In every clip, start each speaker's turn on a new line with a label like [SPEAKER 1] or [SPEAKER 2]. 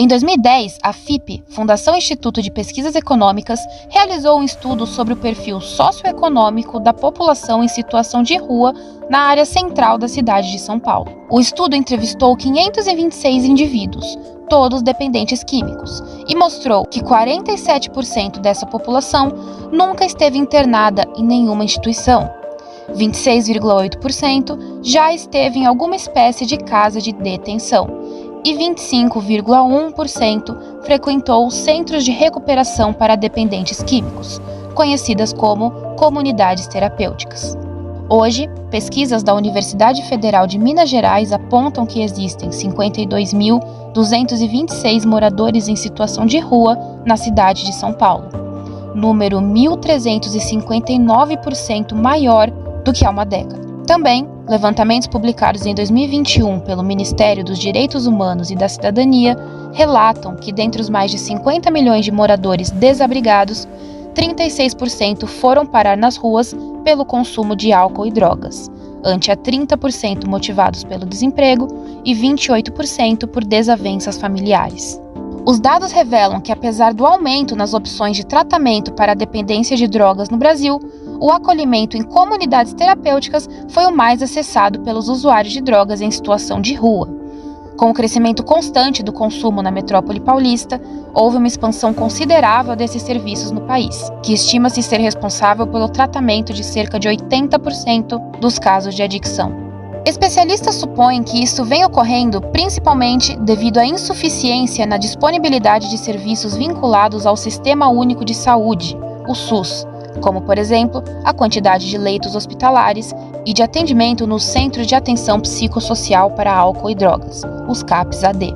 [SPEAKER 1] Em 2010, a FIP, Fundação Instituto de Pesquisas Econômicas, realizou um estudo sobre o perfil socioeconômico da população em situação de rua na área central da cidade de São Paulo. O estudo entrevistou 526 indivíduos, todos dependentes químicos, e mostrou que 47% dessa população nunca esteve internada em nenhuma instituição. 26,8% já esteve em alguma espécie de casa de detenção. E 25,1% frequentou centros de recuperação para dependentes químicos, conhecidas como comunidades terapêuticas. Hoje, pesquisas da Universidade Federal de Minas Gerais apontam que existem 52.226 moradores em situação de rua na cidade de São Paulo, número 1.359% maior do que há uma década. Também, levantamentos publicados em 2021 pelo Ministério dos Direitos Humanos e da Cidadania relatam que, dentre os mais de 50 milhões de moradores desabrigados, 36% foram parar nas ruas pelo consumo de álcool e drogas, ante a 30% motivados pelo desemprego e 28% por desavenças familiares. Os dados revelam que, apesar do aumento nas opções de tratamento para a dependência de drogas no Brasil, o acolhimento em comunidades terapêuticas foi o mais acessado pelos usuários de drogas em situação de rua. Com o crescimento constante do consumo na metrópole paulista, houve uma expansão considerável desses serviços no país, que estima-se ser responsável pelo tratamento de cerca de 80% dos casos de adicção. Especialistas supõem que isso vem ocorrendo principalmente devido à insuficiência na disponibilidade de serviços vinculados ao Sistema Único de Saúde, o SUS, como, por exemplo, a quantidade de leitos hospitalares e de atendimento nos Centros de Atenção Psicossocial para Álcool e Drogas, os CAPS-AD.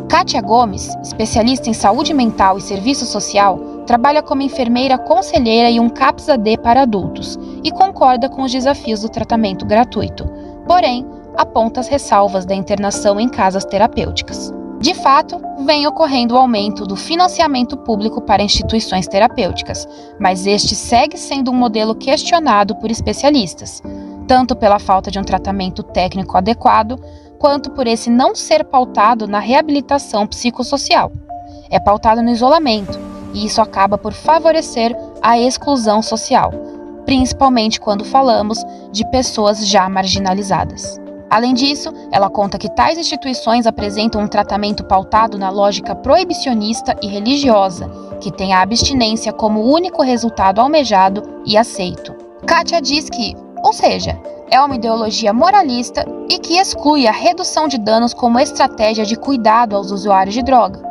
[SPEAKER 1] Kátia Gomes, especialista em saúde mental e serviço social, trabalha como enfermeira conselheira em um CAPS-AD para adultos e concorda com os desafios do tratamento gratuito, porém, aponta as ressalvas da internação em casas terapêuticas. De fato, vem ocorrendo o aumento do financiamento público para instituições terapêuticas, mas este segue sendo um modelo questionado por especialistas, tanto pela falta de um tratamento técnico adequado, quanto por esse não ser pautado na reabilitação psicossocial. É pautado no isolamento, e isso acaba por favorecer a exclusão social, principalmente quando falamos de pessoas já marginalizadas. Além disso, ela conta que tais instituições apresentam um tratamento pautado na lógica proibicionista e religiosa, que tem a abstinência como único resultado almejado e aceito. Kátia diz que, ou seja, é uma ideologia moralista e que exclui a redução de danos como estratégia de cuidado aos usuários de droga.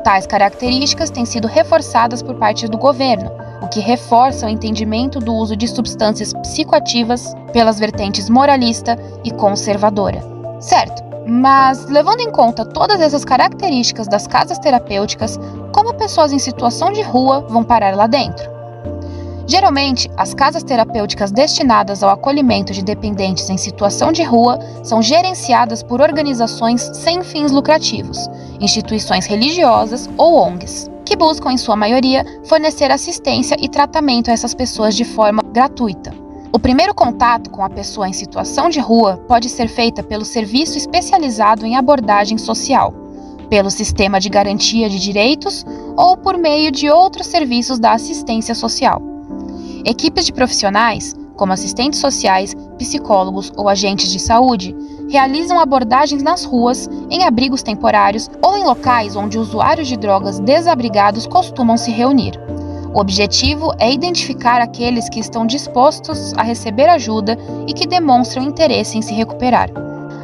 [SPEAKER 1] Tais características têm sido reforçadas por parte do governo, o que reforça o entendimento do uso de substâncias psicoativas pelas vertentes moralista e conservadora. Certo, mas levando em conta todas essas características das casas terapêuticas, como pessoas em situação de rua vão parar lá dentro? Geralmente, as casas terapêuticas destinadas ao acolhimento de dependentes em situação de rua são gerenciadas por organizações sem fins lucrativos, instituições religiosas ou ONGs, que buscam, em sua maioria, fornecer assistência e tratamento a essas pessoas de forma gratuita. O primeiro contato com a pessoa em situação de rua pode ser feita pelo serviço especializado em abordagem social, pelo sistema de garantia de direitos ou por meio de outros serviços da assistência social. Equipes de profissionais, como assistentes sociais, psicólogos ou agentes de saúde, realizam abordagens nas ruas, em abrigos temporários ou em locais onde usuários de drogas desabrigados costumam se reunir. O objetivo é identificar aqueles que estão dispostos a receber ajuda e que demonstram interesse em se recuperar.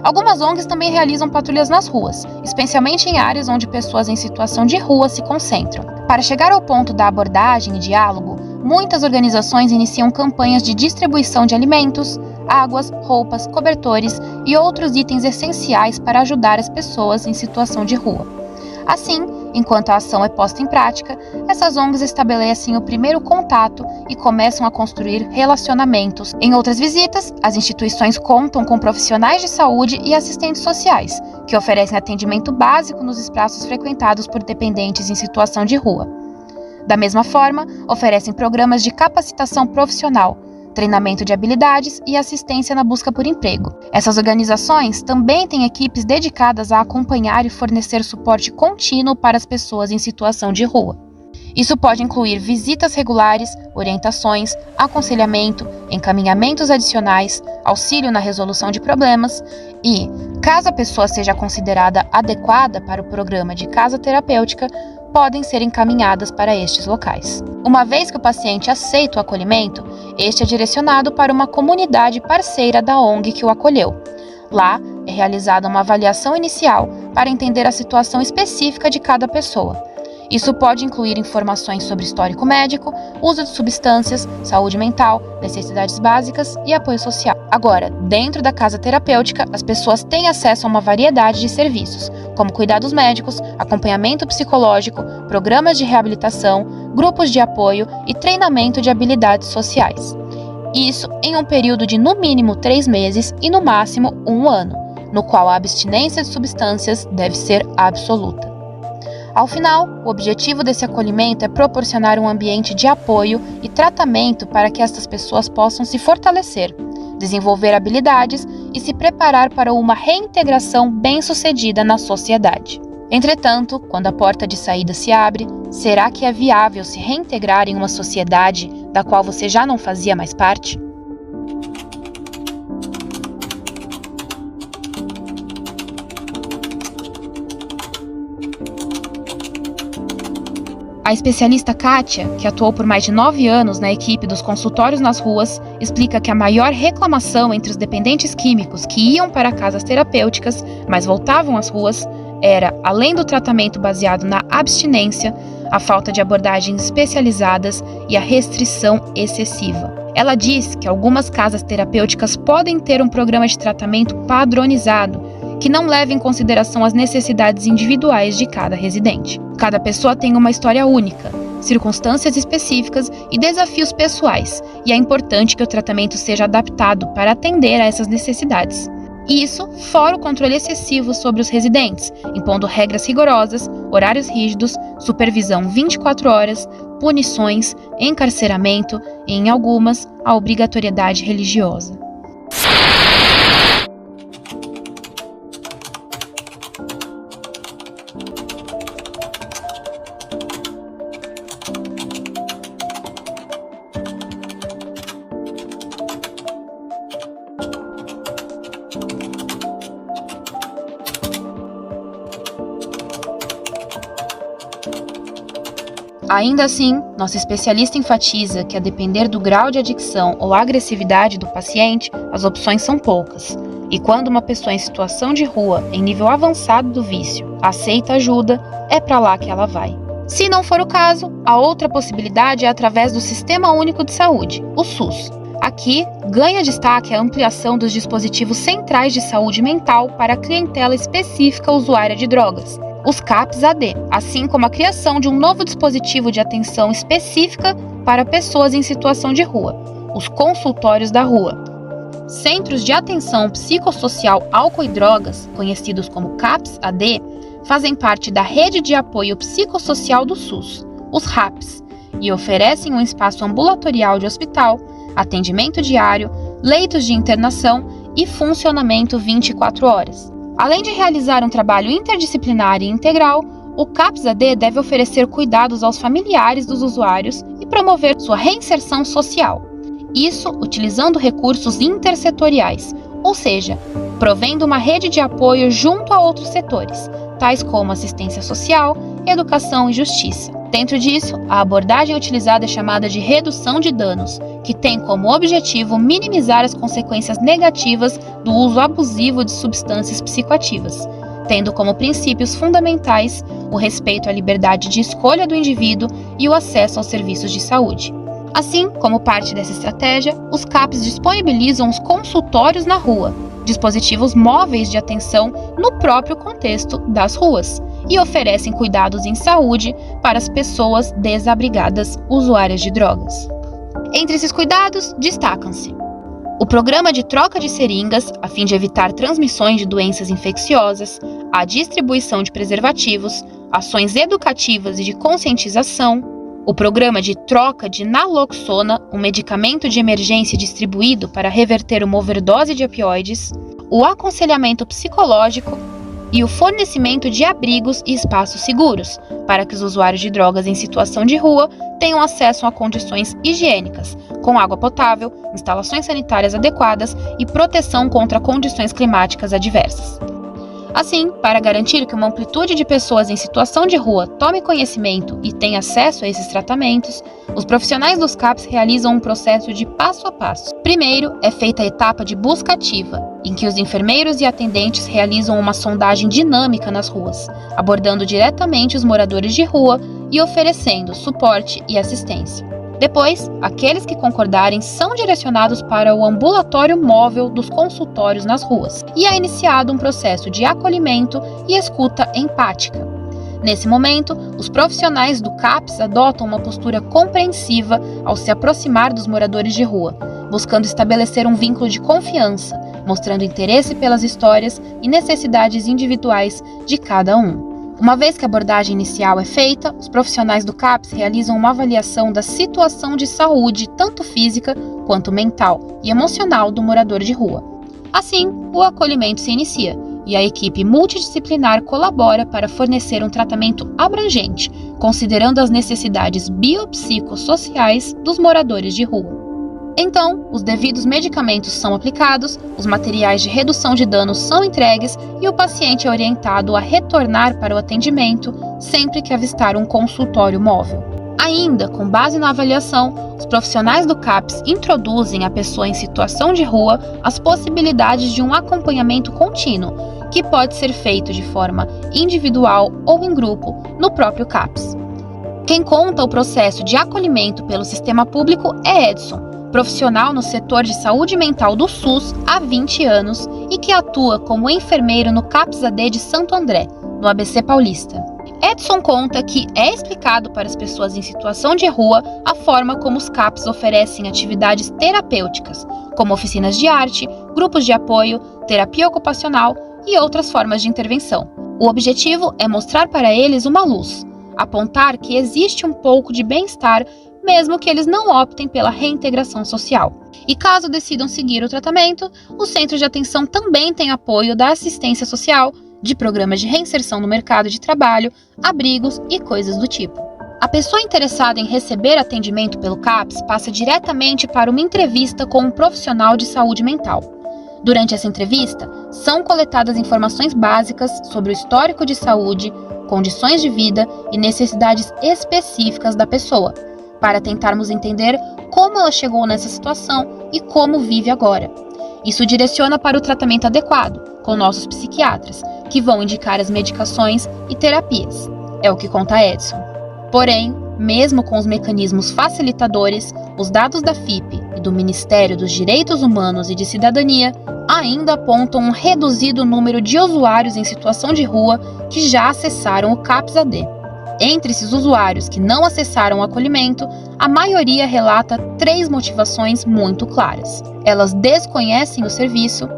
[SPEAKER 1] Algumas ONGs também realizam patrulhas nas ruas, especialmente em áreas onde pessoas em situação de rua se concentram. Para chegar ao ponto da abordagem e diálogo, muitas organizações iniciam campanhas de distribuição de alimentos, águas, roupas, cobertores e outros itens essenciais para ajudar as pessoas em situação de rua. Assim, enquanto a ação é posta em prática, essas ONGs estabelecem o primeiro contato e começam a construir relacionamentos. Em outras visitas, as instituições contam com profissionais de saúde e assistentes sociais, que oferecem atendimento básico nos espaços frequentados por dependentes em situação de rua. Da mesma forma, oferecem programas de capacitação profissional, treinamento de habilidades e assistência na busca por emprego. Essas organizações também têm equipes dedicadas a acompanhar e fornecer suporte contínuo para as pessoas em situação de rua. Isso pode incluir visitas regulares, orientações, aconselhamento, encaminhamentos adicionais, auxílio na resolução de problemas e, caso a pessoa seja considerada adequada para o programa de casa terapêutica, podem ser encaminhadas para estes locais. Uma vez que o paciente aceita o acolhimento, este é direcionado para uma comunidade parceira da ONG que o acolheu. Lá, é realizada uma avaliação inicial para entender a situação específica de cada pessoa. Isso pode incluir informações sobre histórico médico, uso de substâncias, saúde mental, necessidades básicas e apoio social. Agora, dentro da casa terapêutica, as pessoas têm acesso a uma variedade de serviços, como cuidados médicos, acompanhamento psicológico, programas de reabilitação, grupos de apoio e treinamento de habilidades sociais. Isso em um período de no mínimo 3 meses e no máximo 1 ano, no qual a abstinência de substâncias deve ser absoluta. Ao final, o objetivo desse acolhimento é proporcionar um ambiente de apoio e tratamento para que estas pessoas possam se fortalecer, desenvolver habilidades e se preparar para uma reintegração bem-sucedida na sociedade. Entretanto, quando a porta de saída se abre, será que é viável se reintegrar em uma sociedade da qual você já não fazia mais parte? A especialista Kátia, que atuou por mais de 9 anos na equipe dos consultórios nas ruas, explica que a maior reclamação entre os dependentes químicos que iam para casas terapêuticas, mas voltavam às ruas, era, além do tratamento baseado na abstinência, a falta de abordagens especializadas e a restrição excessiva. Ela diz que algumas casas terapêuticas podem ter um programa de tratamento padronizado, que não leva em consideração as necessidades individuais de cada residente. Cada pessoa tem uma história única, circunstâncias específicas e desafios pessoais, e é importante que o tratamento seja adaptado para atender a essas necessidades. Isso fora o controle excessivo sobre os residentes, impondo regras rigorosas, horários rígidos, supervisão 24 horas, punições, encarceramento e, em algumas, a obrigatoriedade religiosa. Ainda assim, nossa especialista enfatiza que, a depender do grau de adicção ou agressividade do paciente, as opções são poucas. E quando uma pessoa em situação de rua, em nível avançado do vício, aceita ajuda, é para lá que ela vai. Se não for o caso, a outra possibilidade é através do Sistema Único de Saúde, o SUS. Aqui, ganha destaque a ampliação dos dispositivos centrais de saúde mental para a clientela específica usuária de drogas, os CAPS-AD, assim como a criação de um novo dispositivo de atenção específica para pessoas em situação de rua, os consultórios da rua. Centros de Atenção Psicossocial Álcool e Drogas, conhecidos como CAPS-AD, fazem parte da Rede de Apoio Psicossocial do SUS, os RAPs, e oferecem um espaço ambulatorial de hospital, atendimento diário, leitos de internação e funcionamento 24 horas. Além de realizar um trabalho interdisciplinar e integral, o CAPS-AD deve oferecer cuidados aos familiares dos usuários e promover sua reinserção social. Isso utilizando recursos intersetoriais, ou seja, provendo uma rede de apoio junto a outros setores, tais como assistência social, educação e justiça. Dentro disso, a abordagem utilizada é chamada de redução de danos, que tem como objetivo minimizar as consequências negativas do uso abusivo de substâncias psicoativas, tendo como princípios fundamentais o respeito à liberdade de escolha do indivíduo e o acesso aos serviços de saúde. Assim, como parte dessa estratégia, os CAPs disponibilizam os consultórios na rua, dispositivos móveis de atenção no próprio contexto das ruas, e oferecem cuidados em saúde para as pessoas desabrigadas usuárias de drogas. Entre esses cuidados, destacam-se o programa de troca de seringas, a fim de evitar transmissões de doenças infecciosas, a distribuição de preservativos, ações educativas e de conscientização, o programa de troca de naloxona, um medicamento de emergência distribuído para reverter uma overdose de opioides, o aconselhamento psicológico e o fornecimento de abrigos e espaços seguros, para que os usuários de drogas em situação de rua tenham acesso a condições higiênicas, com água potável, instalações sanitárias adequadas e proteção contra condições climáticas adversas. Assim, para garantir que uma amplitude de pessoas em situação de rua tome conhecimento e tenha acesso a esses tratamentos, os profissionais dos CAPs realizam um processo de passo a passo. Primeiro, é feita a etapa de busca ativa, em que os enfermeiros e atendentes realizam uma sondagem dinâmica nas ruas, abordando diretamente os moradores de rua e oferecendo suporte e assistência. Depois, aqueles que concordarem são direcionados para o ambulatório móvel dos consultórios nas ruas, e é iniciado um processo de acolhimento e escuta empática. Nesse momento, os profissionais do CAPs adotam uma postura compreensiva ao se aproximar dos moradores de rua, buscando estabelecer um vínculo de confiança, mostrando interesse pelas histórias e necessidades individuais de cada um. Uma vez que a abordagem inicial é feita, os profissionais do CAPs realizam uma avaliação da situação de saúde, tanto física quanto mental e emocional do morador de rua. Assim, o acolhimento se inicia e a equipe multidisciplinar colabora para fornecer um tratamento abrangente, considerando as necessidades biopsicossociais dos moradores de rua. Então, os devidos medicamentos são aplicados, os materiais de redução de danos são entregues e o paciente é orientado a retornar para o atendimento sempre que avistar um consultório móvel. Ainda, com base na avaliação, os profissionais do CAPs introduzem a pessoa em situação de rua as possibilidades de um acompanhamento contínuo, que pode ser feito de forma individual ou em grupo no próprio CAPs. Quem conta o processo de acolhimento pelo sistema público é Edson, profissional no setor de saúde mental do SUS há 20 anos e que atua como enfermeiro no CAPS-AD de Santo André, no ABC Paulista. Edson conta que é explicado para as pessoas em situação de rua a forma como os CAPs oferecem atividades terapêuticas, como oficinas de arte, grupos de apoio, terapia ocupacional e outras formas de intervenção. O objetivo é mostrar para eles uma luz, apontar que existe um pouco de bem-estar mesmo que eles não optem pela reintegração social. E caso decidam seguir o tratamento, o Centro de Atenção também tem apoio da assistência social, de programas de reinserção no mercado de trabalho, abrigos e coisas do tipo. A pessoa interessada em receber atendimento pelo CAPs passa diretamente para uma entrevista com um profissional de saúde mental. Durante essa entrevista, são coletadas informações básicas sobre o histórico de saúde, condições de vida e necessidades específicas da pessoa, para tentarmos entender como ela chegou nessa situação e como vive agora. Isso direciona para o tratamento adequado, com nossos psiquiatras, que vão indicar as medicações e terapias. É o que conta Edson. Porém, mesmo com os mecanismos facilitadores, os dados da FIPE e do Ministério dos Direitos Humanos e de Cidadania ainda apontam um reduzido número de usuários em situação de rua que já acessaram o CAPS-AD. Entre esses usuários que não acessaram o acolhimento, a maioria relata 3 motivações muito claras. Elas desconhecem o serviço,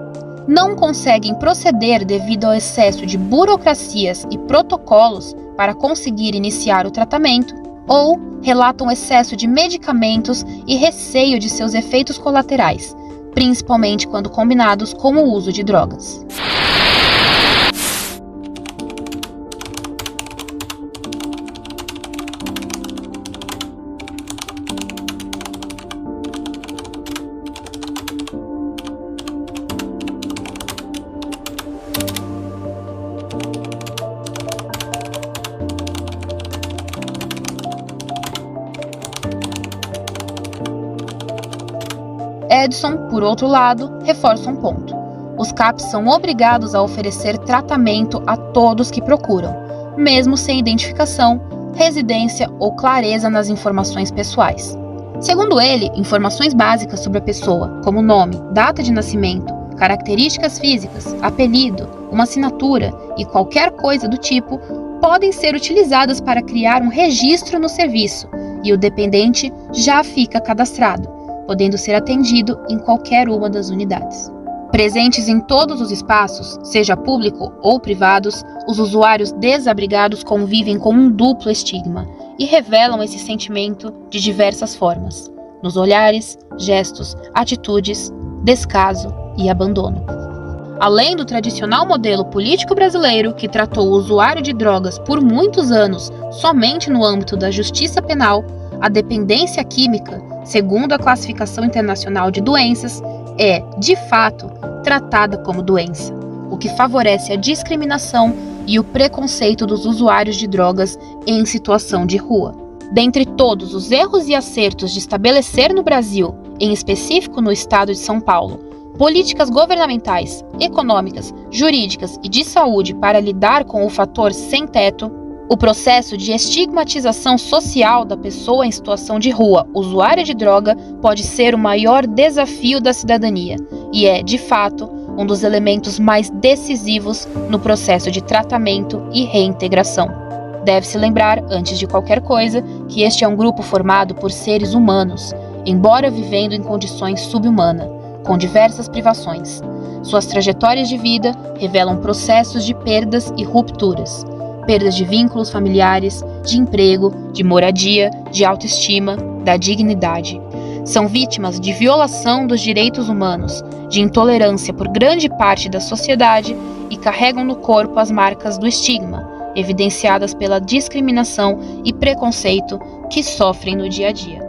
[SPEAKER 1] não conseguem proceder devido ao excesso de burocracias e protocolos para conseguir iniciar o tratamento, ou relatam excesso de medicamentos e receio de seus efeitos colaterais, principalmente quando combinados com o uso de drogas. Edson, por outro lado, reforça um ponto. Os CAPs são obrigados a oferecer tratamento a todos que procuram, mesmo sem identificação, residência ou clareza nas informações pessoais. Segundo ele, informações básicas sobre a pessoa, como nome, data de nascimento, características físicas, apelido, uma assinatura e qualquer coisa do tipo, podem ser utilizadas para criar um registro no serviço e o dependente já fica cadastrado, podendo ser atendido em qualquer uma das unidades. Presentes em todos os espaços, seja público ou privados, os usuários desabrigados convivem com um duplo estigma e revelam esse sentimento de diversas formas, nos olhares, gestos, atitudes, descaso e abandono. Além do tradicional modelo político brasileiro que tratou o usuário de drogas por muitos anos somente no âmbito da justiça penal, a dependência química, segundo a Classificação Internacional de Doenças, é, de fato, tratada como doença, o que favorece a discriminação e o preconceito dos usuários de drogas em situação de rua. Dentre todos os erros e acertos de estabelecer no Brasil, em específico no estado de São Paulo, políticas governamentais, econômicas, jurídicas e de saúde para lidar com o fator sem teto, o processo de estigmatização social da pessoa em situação de rua, usuária de droga, pode ser o maior desafio da cidadania e é, de fato, um dos elementos mais decisivos no processo de tratamento e reintegração. Deve-se lembrar, antes de qualquer coisa, que este é um grupo formado por seres humanos, embora vivendo em condições subhumanas, com diversas privações. Suas trajetórias de vida revelam processos de perdas e rupturas. Perdas de vínculos familiares, de emprego, de moradia, de autoestima, da dignidade. São vítimas de violação dos direitos humanos, de intolerância por grande parte da sociedade e carregam no corpo as marcas do estigma, evidenciadas pela discriminação e preconceito que sofrem no dia a dia.